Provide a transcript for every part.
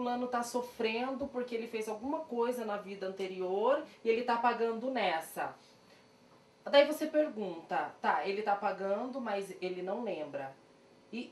fulano tá sofrendo porque ele fez alguma coisa na vida anterior e ele tá pagando nessa. Daí você pergunta, tá, ele tá pagando, mas ele não lembra. E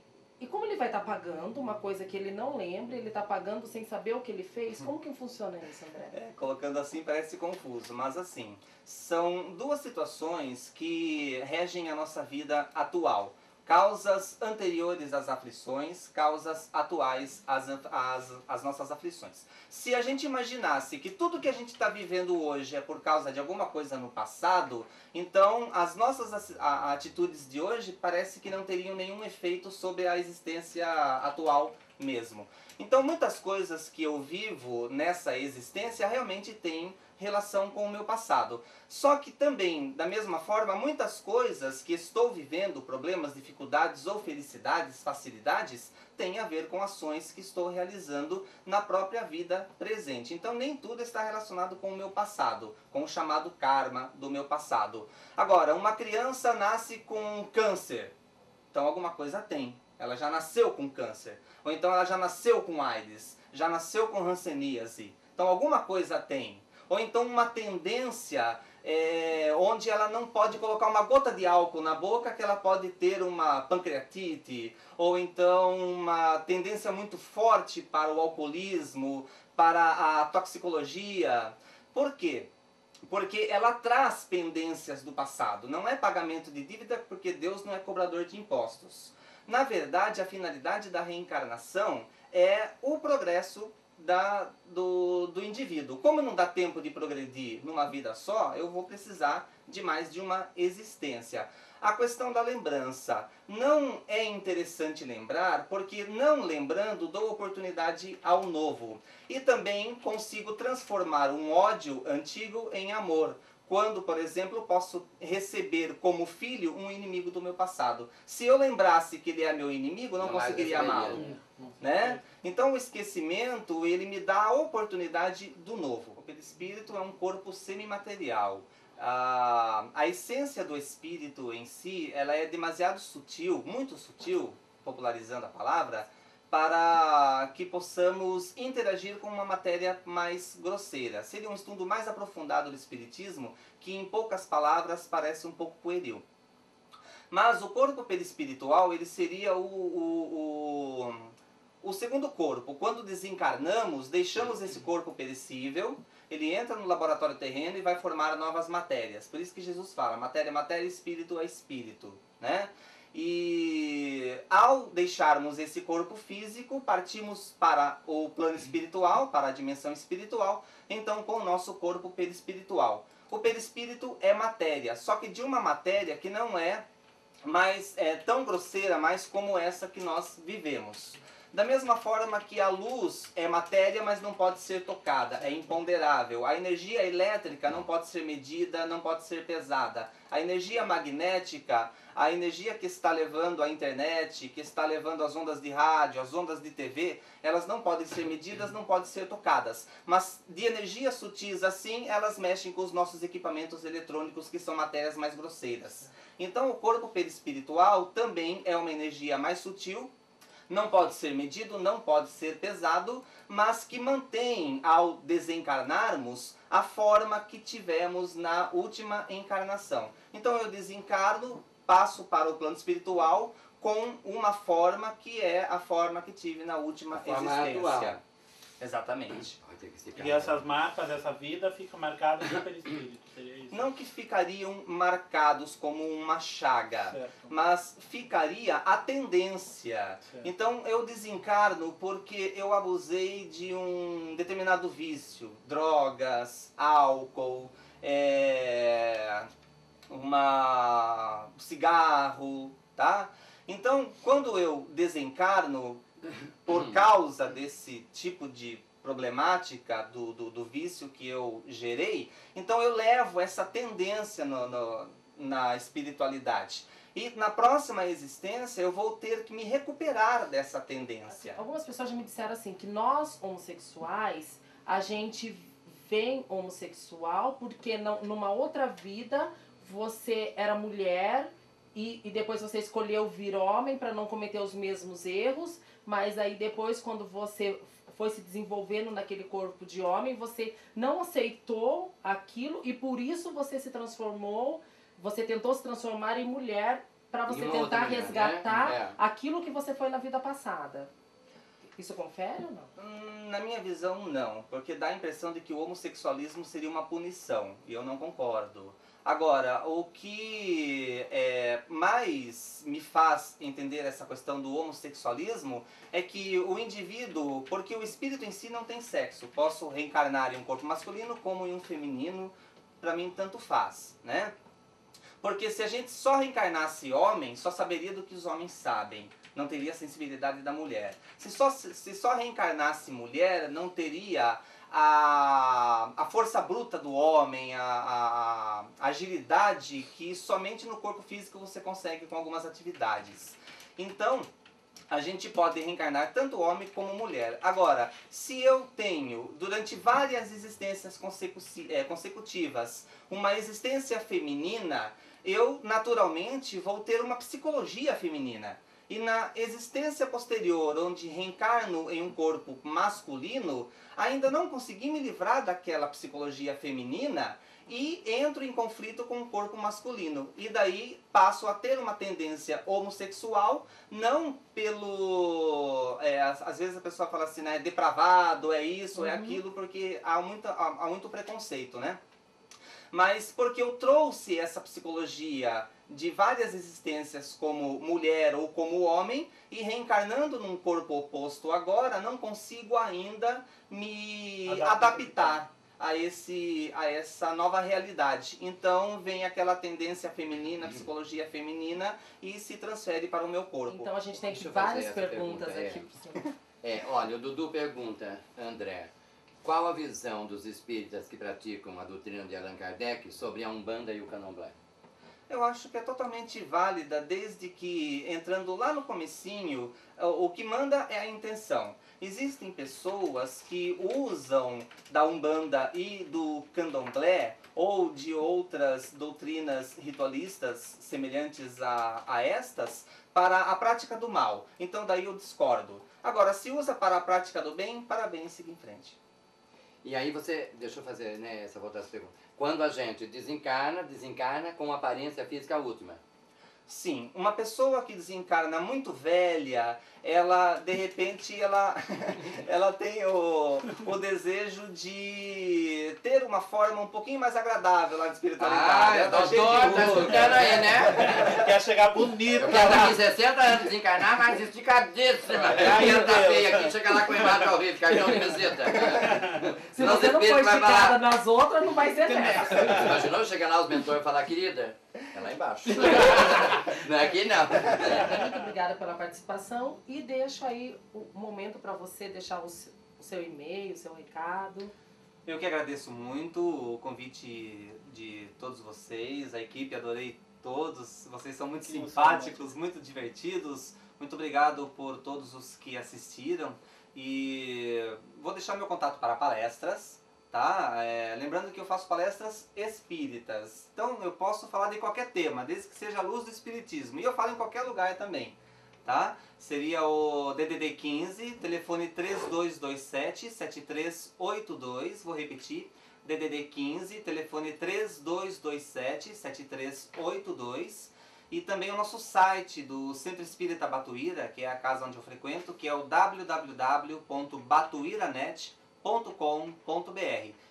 como ele vai estar pagando uma coisa que ele não lembra, ele está pagando sem saber o que ele fez? Como que funciona isso, André? Colocando assim parece confuso, mas assim, são duas situações que regem a nossa vida atual. Causas anteriores às aflições, causas atuais às nossas aflições. Se a gente imaginasse que tudo que a gente está vivendo hoje é por causa de alguma coisa no passado, então as nossas atitudes de hoje parece que não teriam nenhum efeito sobre a existência atual mesmo. Então muitas coisas que eu vivo nessa existência realmente têm relação com o meu passado. Só que também, da mesma forma, muitas coisas que estou vivendo, problemas, dificuldades ou felicidades, facilidades, têm a ver com ações que estou realizando na própria vida presente. Então nem tudo está relacionado com o meu passado, com o chamado karma do meu passado. Agora, uma criança nasce com câncer, então alguma coisa tem. Ela já nasceu com câncer. Ou então ela já nasceu com AIDS, já nasceu com hanseníase. Então alguma coisa tem. Ou então uma tendência onde ela não pode colocar uma gota de álcool na boca, que ela pode ter uma pancreatite. Ou então uma tendência muito forte para o alcoolismo, para a toxicologia. Por quê? Porque ela traz pendências do passado. Não é pagamento de dívida, porque Deus não é cobrador de impostos. Na verdade, a finalidade da reencarnação é o progresso do indivíduo. Como não dá tempo de progredir numa vida só, eu vou precisar de mais de uma existência. A questão da lembrança. Não é interessante lembrar, porque não lembrando dou oportunidade ao novo. E também consigo transformar um ódio antigo em amor. Quando, por exemplo, posso receber como filho um inimigo do meu passado. Se eu lembrasse que ele é meu inimigo, não conseguiria amá-lo. Né? Então o esquecimento, ele me dá a oportunidade do novo. O perispírito é um corpo semimaterial. A essência do espírito em si, ela é demasiado sutil, muito sutil, popularizando a palavra, para que possamos interagir com uma matéria mais grosseira. Seria um estudo mais aprofundado do espiritismo, que em poucas palavras parece um pouco pueril. Mas o corpo perispiritual, ele seria o segundo corpo. Quando desencarnamos, deixamos esse corpo perecível, ele entra no laboratório terreno e vai formar novas matérias. Por isso que Jesus fala, matéria é matéria, espírito é espírito, né? E ao deixarmos esse corpo físico, partimos para o plano espiritual, para a dimensão espiritual, então com o nosso corpo perispiritual. O perispírito é matéria, só que de uma matéria que não é mais tão grosseira, mais como essa que nós vivemos. Da mesma forma que a luz é matéria, mas não pode ser tocada, é imponderável. A energia elétrica não pode ser medida, não pode ser pesada. A energia magnética, a energia que está levando a internet, que está levando as ondas de rádio, as ondas de TV, elas não podem ser medidas, não podem ser tocadas. Mas de energias sutis assim, elas mexem com os nossos equipamentos eletrônicos, que são matérias mais grosseiras. Então o corpo perispiritual também é uma energia mais sutil, não pode ser medido, não pode ser pesado, mas que mantém, ao desencarnarmos, a forma que tivemos na última encarnação. Então eu desencarno, passo para o plano espiritual com uma forma que é a forma que tive na última existência. Atual. Exatamente. E essas marcas, essa vida, ficam marcadas no perispírito, seria isso? Não que ficariam marcados como uma chaga, certo, mas ficaria a tendência. Certo. Então eu desencarno porque eu abusei de um determinado vício, drogas, álcool, cigarro, tá? Então quando eu desencarno por causa desse tipo de problemática do vício que eu gerei, então eu levo essa tendência na espiritualidade. E na próxima existência eu vou ter que me recuperar dessa tendência. Algumas pessoas já me disseram assim, que nós homossexuais, a gente vem homossexual porque numa outra vida você era mulher e depois você escolheu vir homem para não cometer os mesmos erros, mas aí depois quando você foi se desenvolvendo naquele corpo de homem, você não aceitou aquilo e por isso você se transformou, você tentou se transformar em mulher para você tentar resgatar aquilo que você foi na vida passada. Isso confere ou não? Na minha visão, não. Porque dá a impressão de que o homossexualismo seria uma punição. E eu não concordo. Agora, o que mais me faz entender essa questão do homossexualismo é que o indivíduo, porque o espírito em si não tem sexo. Posso reencarnar em um corpo masculino como em um feminino, para mim tanto faz, né? Porque se a gente só reencarnasse homem, só saberia do que os homens sabem. Não teria a sensibilidade da mulher. Se só reencarnasse mulher, não teria a força bruta do homem, a agilidade que somente no corpo físico você consegue com algumas atividades. Então, a gente pode reencarnar tanto homem como mulher. Agora, se eu tenho, durante várias existências consecutivas, uma existência feminina, eu naturalmente vou ter uma psicologia feminina. E na existência posterior, onde reencarno em um corpo masculino, ainda não consegui me livrar daquela psicologia feminina e entro em conflito com o corpo masculino. E daí passo a ter uma tendência homossexual, não pelo... às vezes a pessoa fala assim, né, é depravado, é isso, é aquilo, porque há muito preconceito, né? Mas porque eu trouxe essa psicologia de várias existências como mulher ou como homem e reencarnando num corpo oposto agora, não consigo ainda me adaptar a essa nova realidade. Então vem aquela tendência feminina, psicologia feminina e se transfere para o meu corpo. Então a gente tem várias perguntas aqui. Olha, o Dudu pergunta, André, qual a visão dos espíritas que praticam a doutrina de Allan Kardec sobre a Umbanda e o Candomblé? Eu acho que é totalmente válida, desde que, entrando lá no comecinho, o que manda é a intenção. Existem pessoas que usam da Umbanda e do Candomblé, ou de outras doutrinas ritualistas semelhantes a estas, para a prática do mal. Então daí eu discordo. Agora, se usa para a prática do bem, parabéns, siga em frente. E aí você, deixa eu fazer essa outra pergunta. Quando a gente desencarna com aparência física última. Sim, uma pessoa que desencarna muito velha, ela, de repente, ela tem o desejo de ter uma forma um pouquinho mais agradável lá de espiritualidade. Doutor, tá escutando aí, né? Quer chegar bonito. Eu quero daqui 60 anos desencarnar, mas esticadíssima. Eu tá feia aqui, chega lá com a imagem ao vivo, cartão de visita. Se você não for esticada nas outras, não vai ser nessa. Imaginou chegar lá os mentores e falar, querida, é lá embaixo. Não é aqui não. Muito obrigada pela participação e deixo aí o momento para você deixar o seu e-mail, o seu recado. Eu que agradeço muito o convite de todos vocês, a equipe, adorei todos, vocês são muito simpáticos, muito divertidos. Muito obrigado por todos os que assistiram e vou deixar meu contato para palestras. Tá? Lembrando que eu faço palestras espíritas, então eu posso falar de qualquer tema, desde que seja a luz do espiritismo, e eu falo em qualquer lugar também, tá? Seria o DDD 15, telefone 3227-7382, vou repetir, DDD 15, telefone 3227-7382, e também o nosso site do Centro Espírita Batuíra, que é a casa onde eu frequento, que é o www.batuiranet.com.br.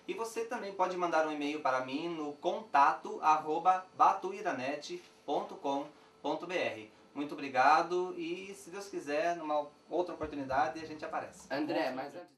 E você também pode mandar um e-mail para mim no contato@batuiranet.com.br. Muito obrigado e, se Deus quiser, numa outra oportunidade a gente aparece. André, mas antes...